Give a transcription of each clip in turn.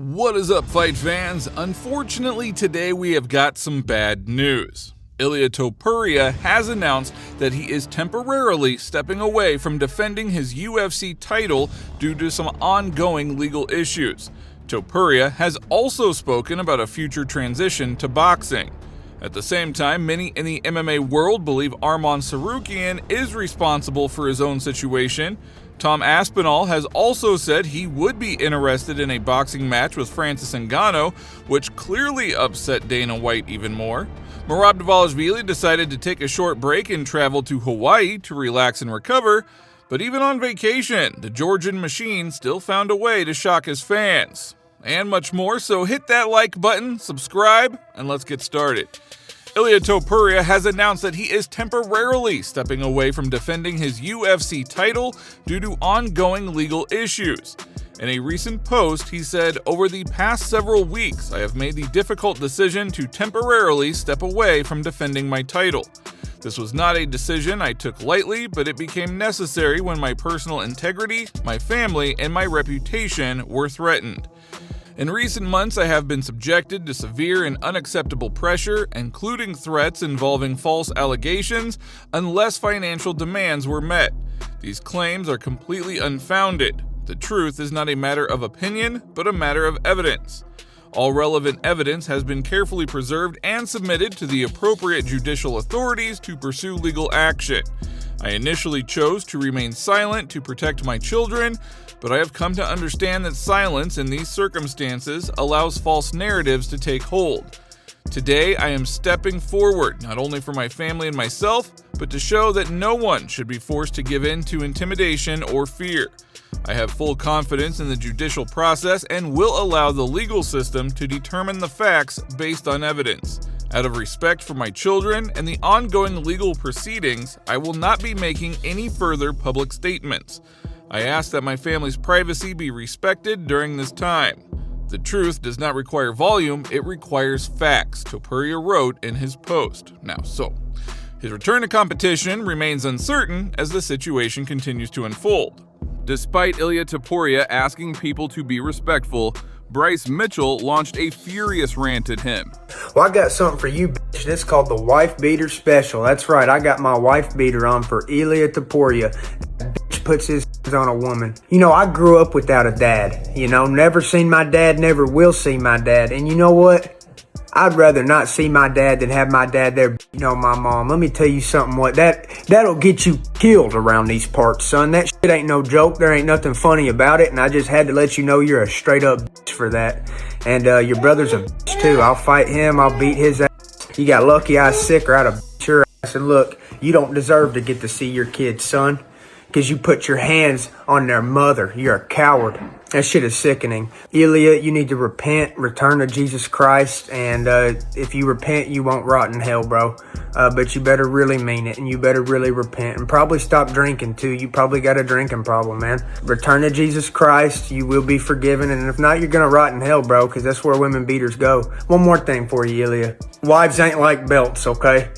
What is up, fight fans? Unfortunately, today we have got some bad news. Ilia Topuria has announced that he is temporarily stepping away from defending his UFC title due to some ongoing legal issues. Topuria has also spoken about a future transition to boxing. At the same time, many in the MMA world believe Arman is responsible for his own situation. Tom Aspinall has also said he would be interested in a boxing match with Francis Ngannou, which clearly upset Dana White even more. Merab decided to take a short break and travel to Hawaii to relax and recover, but even on vacation, the Georgian machine still found a way to shock his fans. And much more, so hit that like button, subscribe, and let's get started. Ilia Topuria has announced that he is temporarily stepping away from defending his UFC title due to ongoing legal issues. In a recent post, he said, "Over the past several weeks, I have made the difficult decision to temporarily step away from defending my title. This was not a decision I took lightly, but it became necessary when my personal integrity, my family, and my reputation were threatened. In recent months, I have been subjected to severe and unacceptable pressure, including threats involving false allegations, unless financial demands were met. These claims are completely unfounded. The truth is not a matter of opinion, but a matter of evidence. All relevant evidence has been carefully preserved and submitted to the appropriate judicial authorities to pursue legal action. I initially chose to remain silent to protect my children, but I have come to understand that silence in these circumstances allows false narratives to take hold. Today, I am stepping forward, not only for my family and myself, but to show that no one should be forced to give in to intimidation or fear. I have full confidence in the judicial process and will allow the legal system to determine the facts based on evidence. Out of respect for my children and the ongoing legal proceedings, I will not be making any further public statements. I ask that my family's privacy be respected during this time. The truth does not require volume, it requires facts," Topuria wrote in his post. His return to competition remains uncertain as the situation continues to unfold. Despite Ilia Topuria asking people to be respectful, Bryce Mitchell launched a furious rant at him. "Well, I got something for you, bitch. It's called the Wife Beater Special. That's right, I got my wife beater on for Ilia Topuria. That bitch puts his on a woman. You know, I grew up without a dad. Never seen my dad, never will see my dad. And you know what? I'd rather not see my dad than have my dad there beating on my mom. Let me tell you something, that'll get you killed around these parts, son. That shit ain't no joke. There ain't nothing funny about it, and I just had to let you know you're a straight up bitch for that. And your brother's a bitch too. I'll fight him. I'll beat his ass. You got lucky I was sick or I'd have beat your ass. And look, you don't deserve to get to see your kids, son, because you put your hands on their mother. You're a coward. That shit is sickening. Ilia, you need to repent, return to Jesus Christ, and if you repent, you won't rot in hell, bro. But you better really mean it, and you better really repent, and probably stop drinking, too. You probably got a drinking problem, man. Return to Jesus Christ, you will be forgiven, and if not, you're gonna rot in hell, bro, because that's where women beaters go. One more thing for you, Ilia. Wives ain't like belts, okay?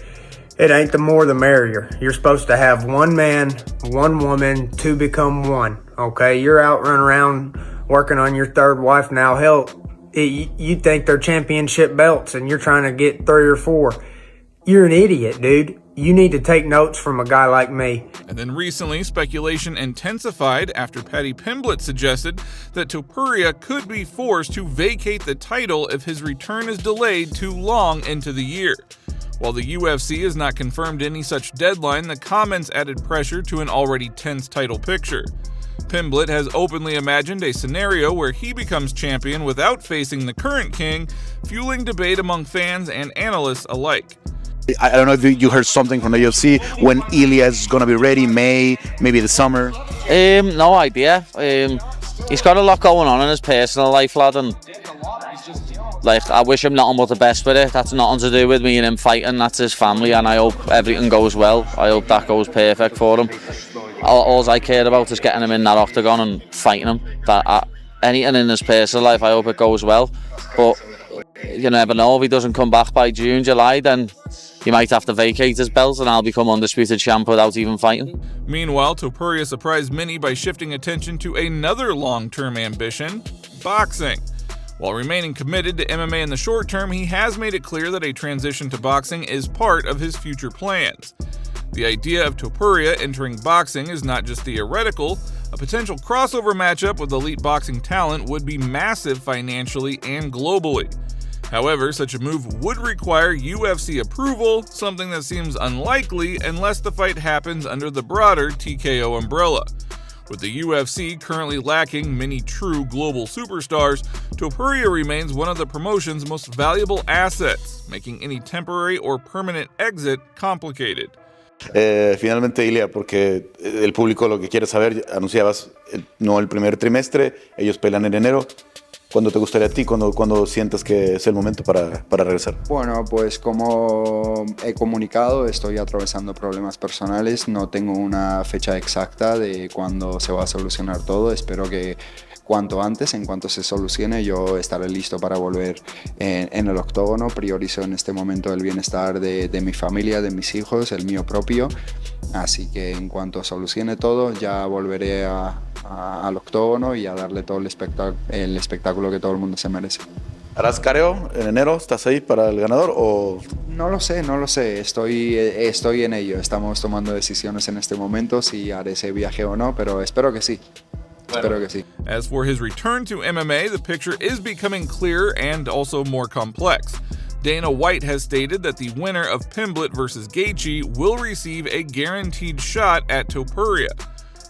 It ain't the more the merrier. You're supposed to have one man, one woman, to become one, okay? You're out running around working on your third wife now. Hell, you think they're championship belts and you're trying to get 3 or 4. You're an idiot, dude. You need to take notes from a guy like me. And then recently, speculation intensified after Pimblett suggested that Topuria could be forced to vacate the title if his return is delayed too long into the year. While the UFC has not confirmed any such deadline, the comments added pressure to an already tense title picture. Pimblett has openly imagined a scenario where he becomes champion without facing the current king, fueling debate among fans and analysts alike. I don't know if you heard something from the UFC when Ilia is going to be ready, maybe the summer. No idea. He's got a lot going on in his personal life, lad, and I wish him nothing but the best with it. That's nothing to do with me and him fighting. That's his family, and I hope everything goes well. I hope that goes perfect for him. All I care about is getting him in that octagon and fighting him. Anything in his personal life, I hope it goes well. But you never know. If he doesn't come back by June, July, then he might have to vacate his belt and I'll become undisputed champ without even fighting. Meanwhile, Topuria surprised many by shifting attention to another long-term ambition, boxing. While remaining committed to MMA in the short term, he has made it clear that a transition to boxing is part of his future plans. The idea of Topuria entering boxing is not just theoretical. A potential crossover matchup with elite boxing talent would be massive financially and globally. However, such a move would require UFC approval, something that seems unlikely unless the fight happens under the broader TKO umbrella. With the UFC currently lacking many true global superstars, Topuria remains one of the promotion's most valuable assets, making any temporary or permanent exit complicated. Finalmente, Ilia, porque el público lo que quiere saber, anunciabas no el primer trimestre, ellos pelean en enero. ¿Cuándo te gustaría a ti? ¿Cuándo sientes que es el momento para regresar? Bueno, pues como he comunicado, estoy atravesando problemas personales. No tengo una fecha exacta de cuándo se va a solucionar todo. Espero que cuanto antes, en cuanto se solucione, yo estaré listo para volver en el octógono. Priorizo en este momento el bienestar de mi familia, de mis hijos, el mío propio. Así que en cuanto solucione todo, ya volveré al octógono y a darle todo el espectáculo que todo el mundo se merece. ¿Harás careo en enero? ¿Estás ahí para el ganador o...? No lo sé. Estoy en ello. Estamos tomando decisiones en este momento si haré ese viaje o no, pero espero que sí. As for his return to MMA, the picture is becoming clearer and also more complex. Dana White has stated that the winner of Pimblett vs. Gaethje will receive a guaranteed shot at Topuria.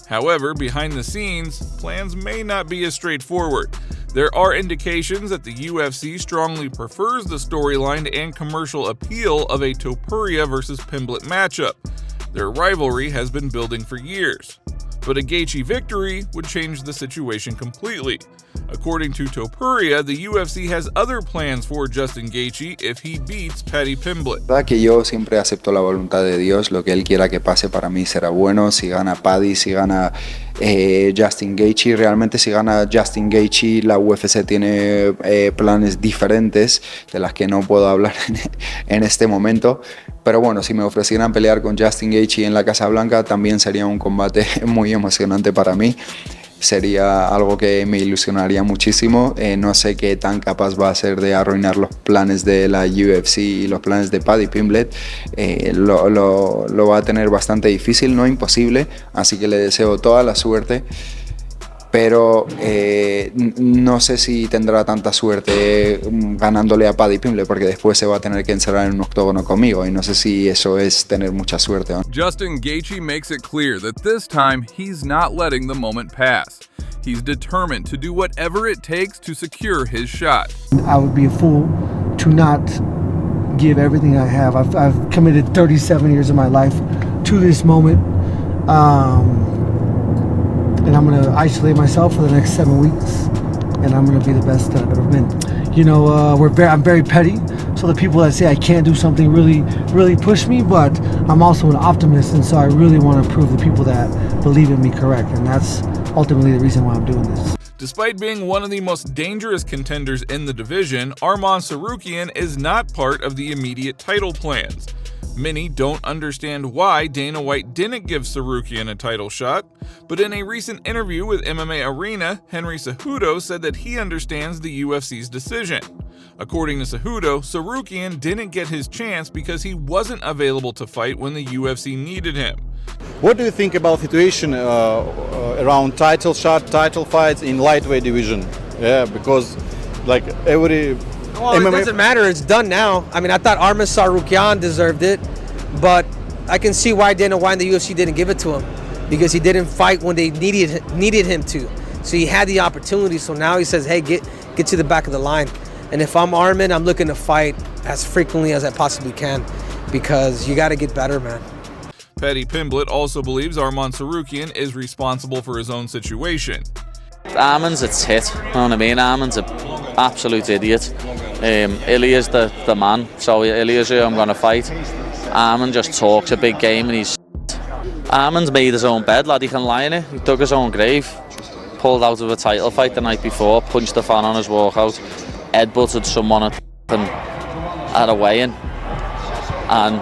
However, behind the scenes, plans may not be as straightforward. There are indications that the UFC strongly prefers the storyline and commercial appeal of a Topuria vs. Pimblett matchup. Their rivalry has been building for years. But a Gaethje victory would change the situation completely. According to Topuria, the UFC has other plans for Justin Gaethje if he beats Paddy Pimblett. La verdad que yo siempre acepto la voluntad de Dios, lo que Él quiera que pase para mí será bueno. Si gana Paddy, si gana Justin Gaethje, realmente si gana Justin Gaethje, la UFC tiene planes diferentes de las que no puedo hablar en este momento. Pero bueno, si me ofrecieran pelear con Justin Gaethje en la Casa Blanca, también sería un combate muy emocionante para mí. Sería algo que me ilusionaría muchísimo. No sé qué tan capaz va a ser de arruinar los planes de la UFC y los planes de Paddy Pimblett. Lo va a tener bastante difícil, no imposible, así que le deseo toda la suerte. Pero no sé si tendrá tanta suerte ganándole a Paddy Pimblett, porque después se va a tener que encerrar en un octógono conmigo y no sé si eso es tener mucha suerte, ¿no? Justin Gaethje makes it clear that this time he's not letting the moment pass. He's determined to do whatever it takes to secure his shot. I would be a fool to not give everything I have. I've committed 37 years of my life to this moment. And I'm going to isolate myself for the next 7 weeks, and I'm going to be the best that I've ever been. You know, I'm very petty, so the people that say I can't do something really push me, but I'm also an optimist, and so I really want to prove the people that believe in me correct, and that's ultimately the reason why I'm doing this. Despite being one of the most dangerous contenders in the division, Arman Tsarukyan is not part of the immediate title plans. Many don't understand why Dana White didn't give Tsarukyan a title shot, but in a recent interview with MMA Arena, Henry Cejudo said that he understands the UFC's decision. According to Cejudo, Tsarukyan didn't get his chance because he wasn't available to fight when the UFC needed him. What do you think about the situation around title shot, title fights in lightweight division? Yeah, because like every... Well, it doesn't matter. It's done now. I mean, I thought Arman Tsarukyan deserved it, but I can see why Dana White and the UFC didn't give it to him, because he didn't fight when they needed him to. So he had the opportunity. So now he says, "Hey, get to the back of the line." And if I'm Arman, I'm looking to fight as frequently as I possibly can, because you got to get better, man. Paddy Pimblett also believes Arman Tsarukyan is responsible for his own situation. Arman's a tit, you know what I mean? Arman's an absolute idiot. Ilia's the man, so Ilia's who I'm going to fight. Arman just talks a big game and he's Arman's made his own bed, lad, he can lie in it. He dug his own grave, pulled out of a title fight the night before, punched the fan on his walkout, headbutted someone at a weigh-in, and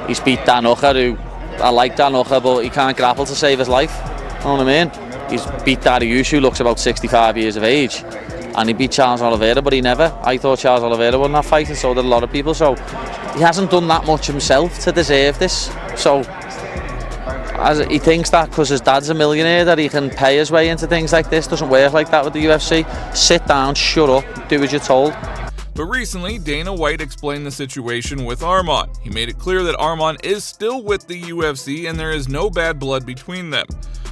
he's beat Dan Hooker, who I like Dan Hooker, but he can't grapple to save his life, you know what I mean? He's beat Dariush, who looks about 65 years of age. and he beat Charles Oliveira, but he never. I thought Charles Oliveira won that fight, and so did a lot of people. So he hasn't done that much himself to deserve this. So as he thinks that because his dad's a millionaire that he can pay his way into things like this. Doesn't work like that with the UFC. Sit down, shut up, do as you're told. But recently, Dana White explained the situation with Arman. He made it clear that Arman is still with the UFC and there is no bad blood between them.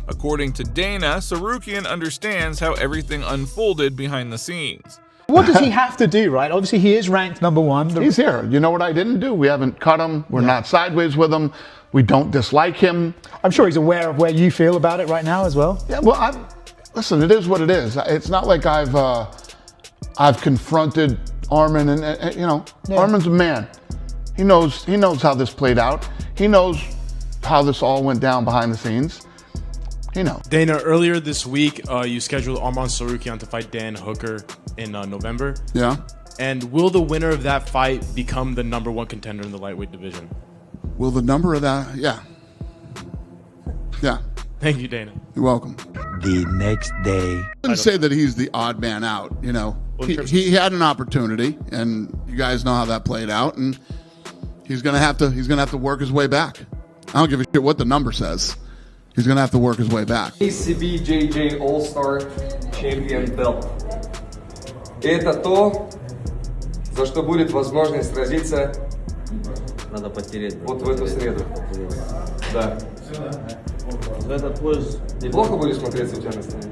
According to Dana, Tsarukyan understands how everything unfolded behind the scenes. What does he have to do, right? Obviously, he is ranked #1. He's here. You know what I didn't do? We haven't cut him. We're not sideways with him. We don't dislike him. I'm sure he's aware of where you feel about it right now as well. Yeah, well, listen, it is what it is. It's not like I've confronted Arman, and you know, Arman's a man. He knows how this played out. He knows how this all went down behind the scenes. He knows. Dana, earlier this week, you scheduled Arman Tsarukyan to fight Dan Hooker in November. Yeah. And will the winner of that fight become the #1 contender in the lightweight division? Will the number of that? Yeah. Yeah. Thank you, Dana. You're welcome. The next day. I wouldn't say that he's the odd man out, you know. He had an opportunity, and you guys know how that played out, and he's gonna have to work his way back. I don't give a shit what the number says. He's gonna have to work his way back. ACBJJ All-Star Champion Belt. Это то, за что будет возможность сразиться Надо потереть. вот в эту среду. Да. Этот пояс Неплохо будет смотреться у тебя на стене?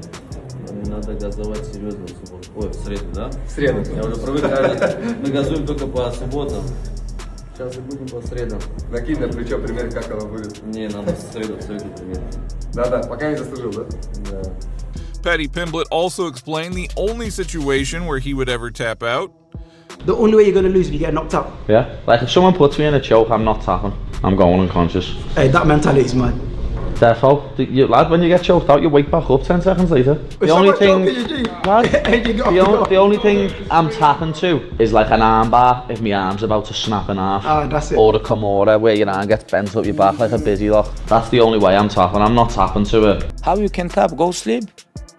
надо газовать серьезно в субботу. Ой, в среду, да? В среду. Я уже привык, мы газуем только по субботам. Сейчас и будем по средам. Накинь на плечо пример, как оно будет. Не, надо в среду пример. Да-да, пока не заслужил, да? Да. Paddy Pimblett also explained the only situation where he would ever tap out. The only way you're going to lose is if you get knocked out. Yeah, like if someone puts me in a choke, I'm not tapping. I'm going unconscious. Hey, that mentality is mad. Therefore, lad, when you get choked out, you wake back up 10 seconds later. The only thing, lad, the only thing I'm tapping to is like an arm bar if my arm's about to snap in half. That's it. Or the Kimura where your arm gets bent up your back like a busy lock. That's the only way I'm tapping. I'm not tapping to it. How you can tap? Go sleep.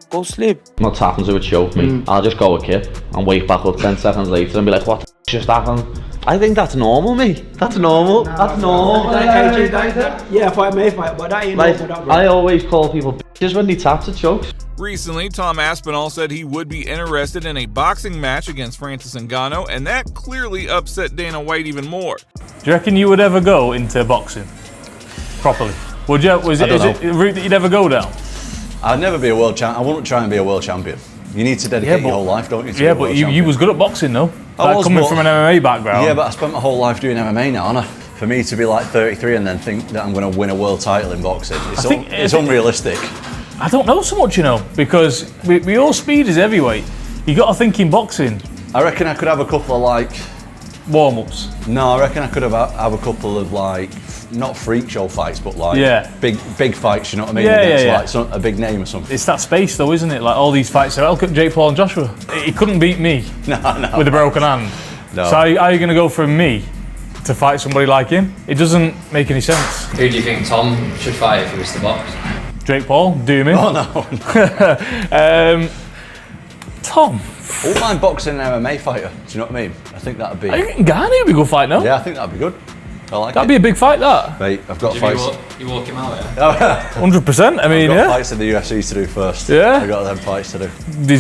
Go sleep. I'm not tapping to it choke me. I'll just go a kip and wake back up 10 seconds later and be like, what the just happened? I think that's normal, mate. That's normal. That's normal. Yeah, fight may fight, but that ain't like, normal. Bro. I always call people bitches when they tap to chokes. Recently, Tom Aspinall said he would be interested in a boxing match against Francis Ngannou, and that clearly upset Dana White even more. Do you reckon you would ever go into boxing properly? Would you? Is it a route that you'd ever go down? I'd never be a world champion. I wouldn't try and be a world champion. You need to dedicate your whole life, don't you? To but you was good at boxing, though. Coming from an MMA background. Yeah, but I spent my whole life doing MMA now, haven't I? For me to be like 33 and then think that I'm going to win a world title in boxing, it's unrealistic. I don't know so much, you know, because we all speed is heavyweight. You got to think in boxing. I reckon I could have a couple of like warm-ups. No, I reckon I could have a couple of like not freak show fights, but like big fights. You know what I mean? Against like a big name or something. It's that space, though, isn't it? Like all these fights. So look at Jake Paul and Joshua. He couldn't beat me. No. With a broken hand. No. So how are you going to go from me to fight somebody like him? It doesn't make any sense. Who do you think Tom should fight if he was to box? Jake Paul, do me. Oh no. Tom. I wouldn't mind boxing an MMA fighter. Do you know what I mean? I think that'd be. I think Ghana would be a good fight, no? Yeah, I think that'd be good. I like that'd be a big fight, that. Mate, I've got fights. You walk him out, yeah? 100%. I mean, I've got fights in the UFC to do first. Yeah. I've got them fights to do.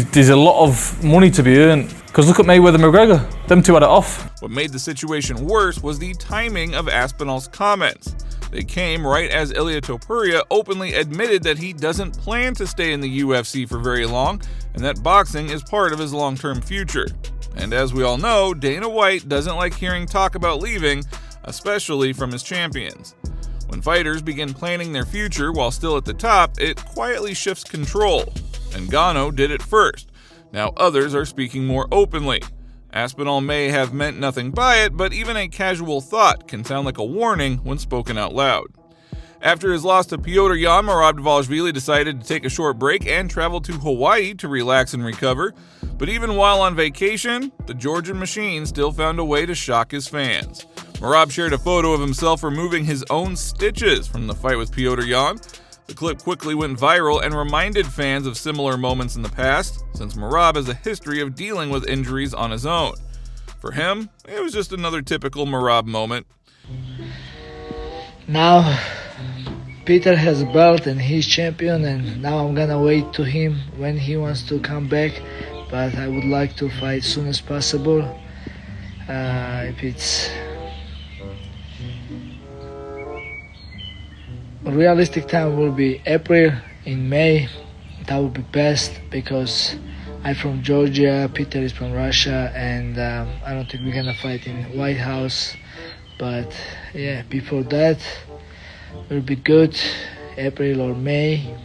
There's a lot of money to be earned. Because look at Mayweather and McGregor. Them two had it off. What made the situation worse was the timing of Aspinall's comments. They came right as Ilia Topuria openly admitted that he doesn't plan to stay in the UFC for very long, and that boxing is part of his long-term future. And as we all know, Dana White doesn't like hearing talk about leaving, especially from his champions. When fighters begin planning their future while still at the top, it quietly shifts control. And Ngannou did it first. Now others are speaking more openly. Aspinall may have meant nothing by it, but even a casual thought can sound like a warning when spoken out loud. After his loss to Piotr Jan, Merab decided to take a short break and travel to Hawaii to relax and recover. But even while on vacation, the Georgian machine still found a way to shock his fans. Merab shared a photo of himself removing his own stitches from the fight with Piotr Jan. The clip quickly went viral and reminded fans of similar moments in the past, since Merab has a history of dealing with injuries on his own. For him, it was just another typical Merab moment. Now, Peter has a belt and he's champion, and now I'm gonna wait to him when he wants to come back, but I would like to fight as soon as possible. If it's a realistic time will be April, in May, that would be best because I'm from Georgia, Peter is from Russia, and I don't think we're gonna fight in White House, but yeah, before that will be good, April or May,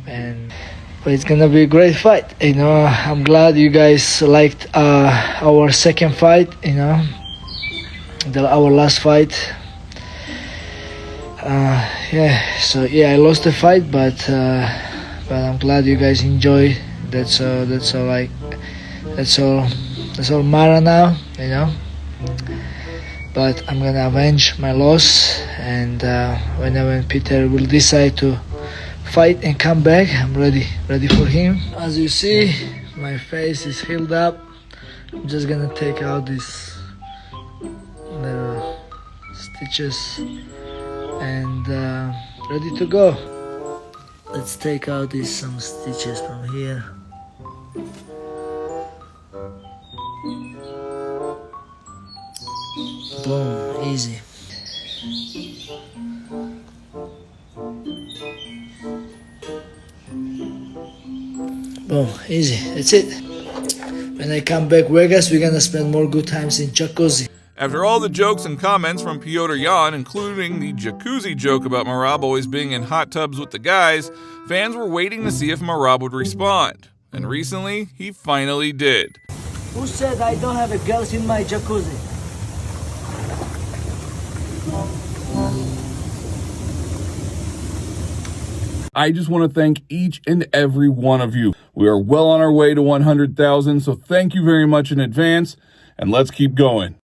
but it's gonna be a great fight. You know, I'm glad you guys liked our second fight. You know, our last fight. So yeah, I lost the fight, but I'm glad you guys enjoyed. That's all matter now. You know. But I'm gonna avenge my loss, and when Peter will decide to fight and come back, I'm ready for him. As you see, my face is healed up. I'm just gonna take out these little stitches and ready to go. Let's take out some stitches from here. Boom, easy. Boom, easy. That's it. When I come back Vegas, we're gonna spend more good times in jacuzzi. After all the jokes and comments from Piotr Jan, including the jacuzzi joke about Merab always being in hot tubs with the guys, fans were waiting to see if Merab would respond. And recently, he finally did. Who said I don't have a girls in my jacuzzi? I just want to thank each and every one of you. We are well on our way to 100,000, so thank you very much in advance, and let's keep going.